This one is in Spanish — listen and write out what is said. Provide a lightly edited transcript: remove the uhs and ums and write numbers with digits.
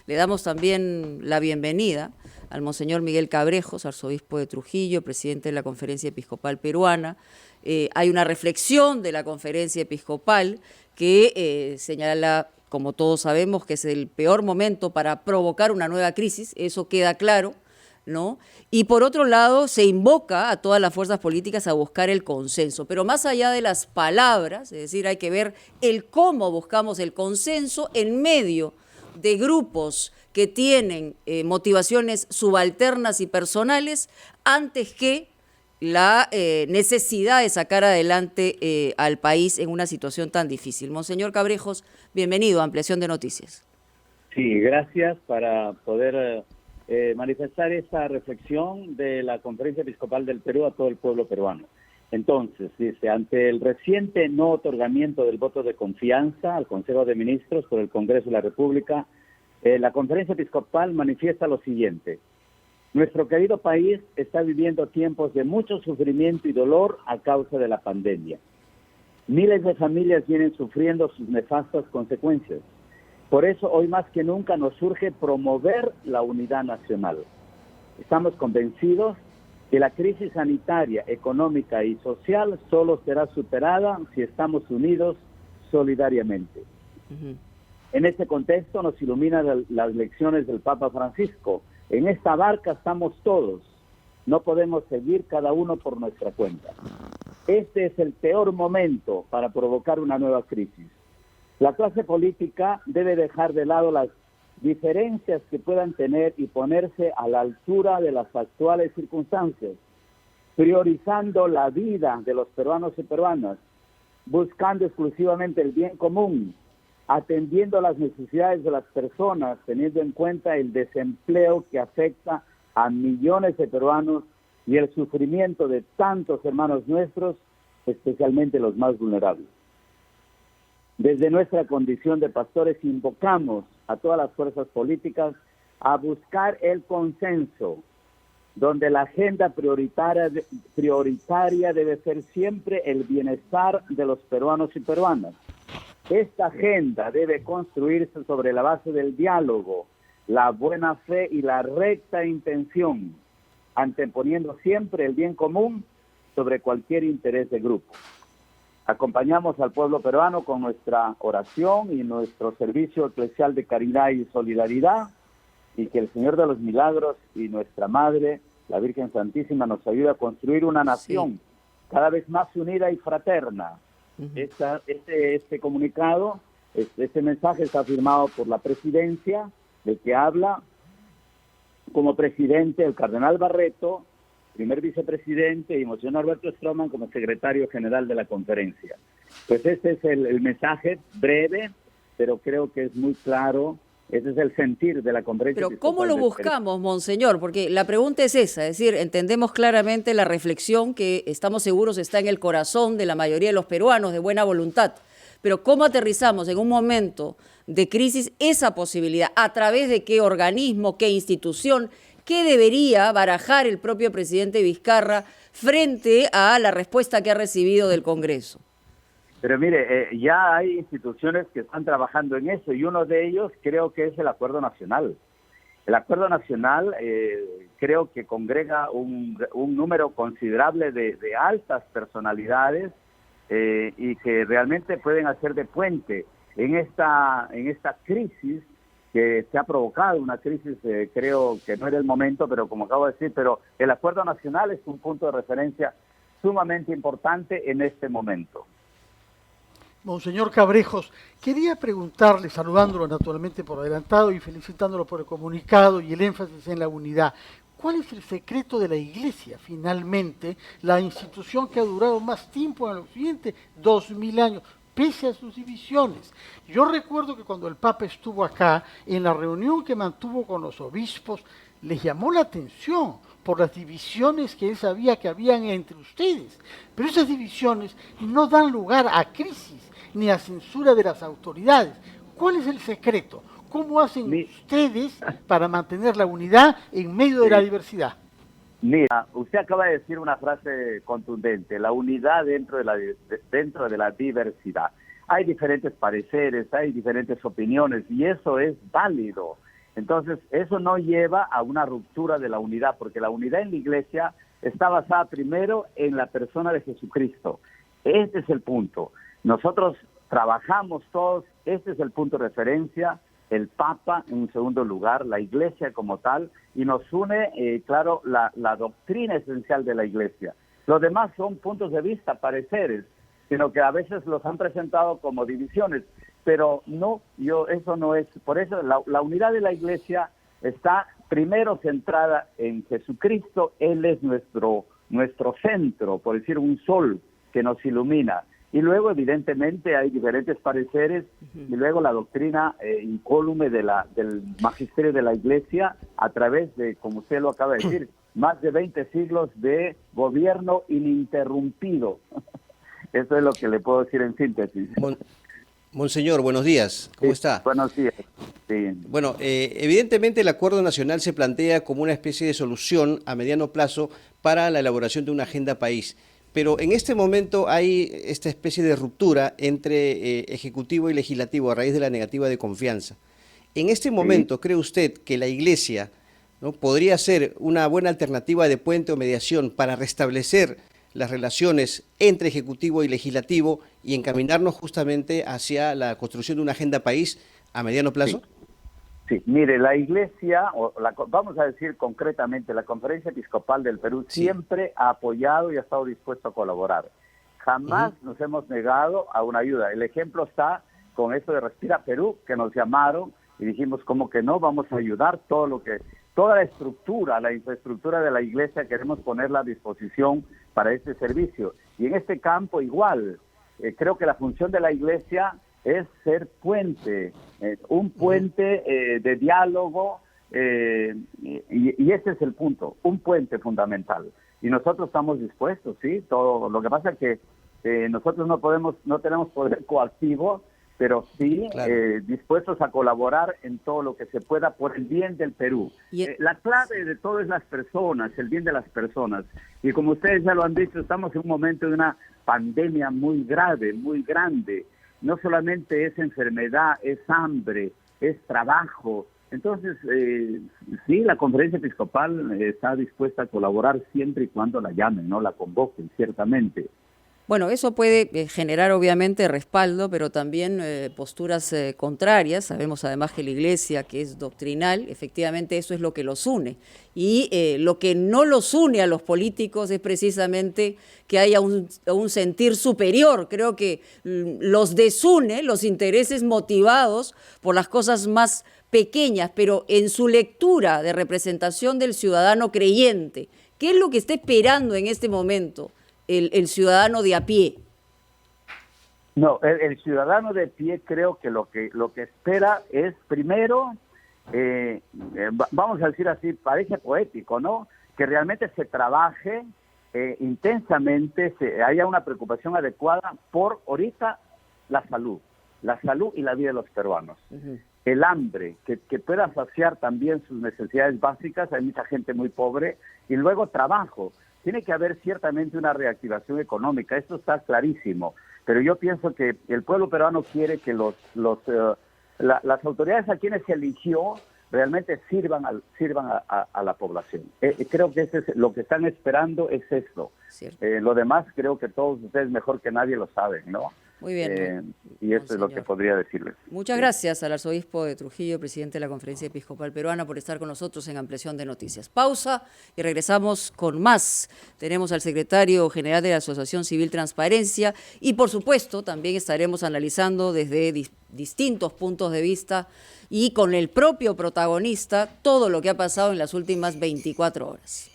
Le damos también la bienvenida al Monseñor Miguel Cabrejos, arzobispo de Trujillo, presidente de la Conferencia Episcopal Peruana. Hay una reflexión de la Conferencia Episcopal que señala, como todos sabemos, que es el peor momento para provocar una nueva crisis, eso queda claro, ¿no? Y por otro lado, se invoca a todas las fuerzas políticas a buscar el consenso, pero más allá de las palabras, es decir, hay que ver el cómo buscamos el consenso en medio de grupos que tienen motivaciones subalternas y personales antes que la necesidad de sacar adelante al país en una situación tan difícil. Monseñor Cabrejos, bienvenido a Ampliación de Noticias. Sí, gracias para poder manifestar esta reflexión de la Conferencia Episcopal del Perú a todo el pueblo peruano. Entonces, dice, ante el reciente no otorgamiento del voto de confianza al Consejo de Ministros por el Congreso de la República, la Conferencia Episcopal manifiesta lo siguiente: nuestro querido país está viviendo tiempos de mucho sufrimiento y dolor a causa de la pandemia. Miles de familias vienen sufriendo sus nefastas consecuencias. Por eso, hoy más que nunca nos urge promover la unidad nacional. Estamos convencidos que la crisis sanitaria, económica y social solo será superada si estamos unidos solidariamente. En este contexto nos iluminan las lecciones del Papa Francisco. En esta barca estamos todos. No podemos seguir cada uno por nuestra cuenta. Este es el peor momento para provocar una nueva crisis. La clase política debe dejar de lado las diferencias que puedan tener y ponerse a la altura de las actuales circunstancias, priorizando la vida de los peruanos y peruanas, buscando exclusivamente el bien común, atendiendo las necesidades de las personas, teniendo en cuenta el desempleo que afecta a millones de peruanos y el sufrimiento de tantos hermanos nuestros, especialmente los más vulnerables. Desde nuestra condición de pastores invocamos a todas las fuerzas políticas a buscar el consenso, donde la agenda prioritaria debe ser siempre el bienestar de los peruanos y peruanas. Esta agenda debe construirse sobre la base del diálogo, la buena fe y la recta intención, anteponiendo siempre el bien común sobre cualquier interés de grupo. Acompañamos al pueblo peruano con nuestra oración y nuestro servicio eclesial de caridad y solidaridad, y que el Señor de los Milagros y nuestra Madre, la Virgen Santísima, nos ayude a construir una nación cada vez más unida y fraterna. Este comunicado, este mensaje está firmado por la presidencia, del que habla como presidente el cardenal Barreto, primer vicepresidente, y Monseñor Alberto Stroman como secretario general de la conferencia. Pues este es el mensaje breve, pero creo que es muy claro. Ese es el sentir de la conferencia. Pero ¿cómo lo buscamos, Monseñor? Porque la pregunta es esa, es decir, entendemos claramente la reflexión que estamos seguros está en el corazón de la mayoría de los peruanos de buena voluntad, pero ¿cómo aterrizamos en un momento de crisis esa posibilidad? ¿A través de qué organismo, qué institución? ¿Qué debería barajar el propio presidente Vizcarra frente a la respuesta que ha recibido del Congreso? Pero mire, ya hay instituciones que están trabajando en eso, y uno de ellos creo que es el Acuerdo Nacional. El Acuerdo Nacional creo que congrega un número considerable de altas personalidades y que realmente pueden hacer de puente en esta crisis que se ha provocado, una crisis, creo que no era el momento, pero como acabo de decir, pero el Acuerdo Nacional es un punto de referencia sumamente importante en este momento. Monseñor Cabrejos, quería preguntarle, saludándolo naturalmente por adelantado y felicitándolo por el comunicado y el énfasis en la unidad, ¿cuál es el secreto de la Iglesia, finalmente, la institución que ha durado más tiempo en el Occidente, 2000 años, pese a sus divisiones? Yo recuerdo que cuando el Papa estuvo acá, en la reunión que mantuvo con los obispos, les llamó la atención por las divisiones que él sabía que habían entre ustedes. Pero esas divisiones no dan lugar a crisis ni a censura de las autoridades. ¿Cuál es el secreto? ¿Cómo hacen ustedes para mantener la unidad en medio de la diversidad? Mira, usted acaba de decir una frase contundente: la unidad dentro de la diversidad. hay diferentes pareceres, hay diferentes opiniones y eso es válido. Entonces, eso no lleva a una ruptura de la unidad, porque la unidad en la iglesia está basada primero en la persona de Jesucristo. Este es el punto. Nosotros trabajamos todos, este es el punto de referencia, el Papa en un segundo lugar, la iglesia como tal, y nos une, claro, la doctrina esencial de la iglesia. Los demás son puntos de vista, pareceres, sino que a veces los han presentado como divisiones, pero no, eso no es, por eso la unidad de la iglesia está primero centrada en Jesucristo. Él es nuestro centro, por decir, un sol que nos ilumina. Y luego, evidentemente, hay diferentes pareceres, y luego la doctrina incólume del magisterio de la Iglesia a través de, como usted lo acaba de decir, más de 20 siglos de gobierno ininterrumpido. Eso es lo que le puedo decir en síntesis. Monseñor, buenos días. ¿Cómo está? Buenos días. Sí. Bueno, evidentemente el Acuerdo Nacional se plantea como una especie de solución a mediano plazo para la elaboración de una agenda país. Pero en este momento hay esta especie de ruptura entre Ejecutivo y Legislativo a raíz de la negativa de confianza. En este momento, ¿cree usted que la Iglesia, ¿no?, podría ser una buena alternativa de puente o mediación para restablecer las relaciones entre Ejecutivo y Legislativo y encaminarnos justamente hacia la construcción de una agenda país a mediano plazo? Sí, mire, la Iglesia, vamos a decir concretamente, la Conferencia Episcopal del Perú siempre ha apoyado y ha estado dispuesto a colaborar. Jamás nos hemos negado a una ayuda. El ejemplo está con esto de Respira Perú, que nos llamaron y dijimos, ¿cómo que no? Vamos a ayudar toda la estructura, la infraestructura de la Iglesia, queremos ponerla a disposición para este servicio. Y en este campo igual, creo que la función de la Iglesia es ser puente, un puente de diálogo, y ese es el punto, un puente fundamental. Y nosotros estamos dispuestos, sí, todo. Lo que pasa es que nosotros no tenemos poder coactivo, pero sí dispuestos a colaborar en todo lo que se pueda por el bien del Perú. La clave de todo es las personas, el bien de las personas. Y como ustedes ya lo han dicho, estamos en un momento de una pandemia muy grave, muy grande. No solamente es enfermedad, es hambre, es trabajo. Entonces, sí, la Conferencia Episcopal está dispuesta a colaborar siempre y cuando la llamen, no la convoquen, ciertamente. Bueno, eso puede generar obviamente respaldo, pero también posturas contrarias. Sabemos además que la Iglesia, que es doctrinal, efectivamente eso es lo que los une. Y lo que no los une a los políticos es precisamente que haya un sentir superior. Creo que los desune los intereses motivados por las cosas más pequeñas, pero en su lectura de representación del ciudadano creyente, ¿qué es lo que está esperando en este momento el ciudadano de a pie? No, el ciudadano de pie creo que lo que espera es primero, vamos a decir así, parece poético, ¿no? Que realmente se trabaje intensamente, haya una preocupación adecuada por ahorita la salud y la vida de los peruanos. El hambre, que pueda saciar también sus necesidades básicas, hay mucha gente muy pobre, y luego trabajo. Tiene que haber ciertamente una reactivación económica, esto está clarísimo, pero yo pienso que el pueblo peruano quiere que las autoridades a quienes se eligió realmente sirvan a la población. Creo que lo que están esperando es esto. Lo demás creo que todos ustedes mejor que nadie lo saben, ¿no? Muy bien. Y eso es lo que podría decirles. Muchas gracias al arzobispo de Trujillo, presidente de la Conferencia Episcopal Peruana, por estar con nosotros en Ampliación de Noticias. Pausa y regresamos con más. Tenemos al secretario general de la Asociación Civil Transparencia y, por supuesto, también estaremos analizando desde distintos puntos de vista y con el propio protagonista todo lo que ha pasado en las últimas 24 horas.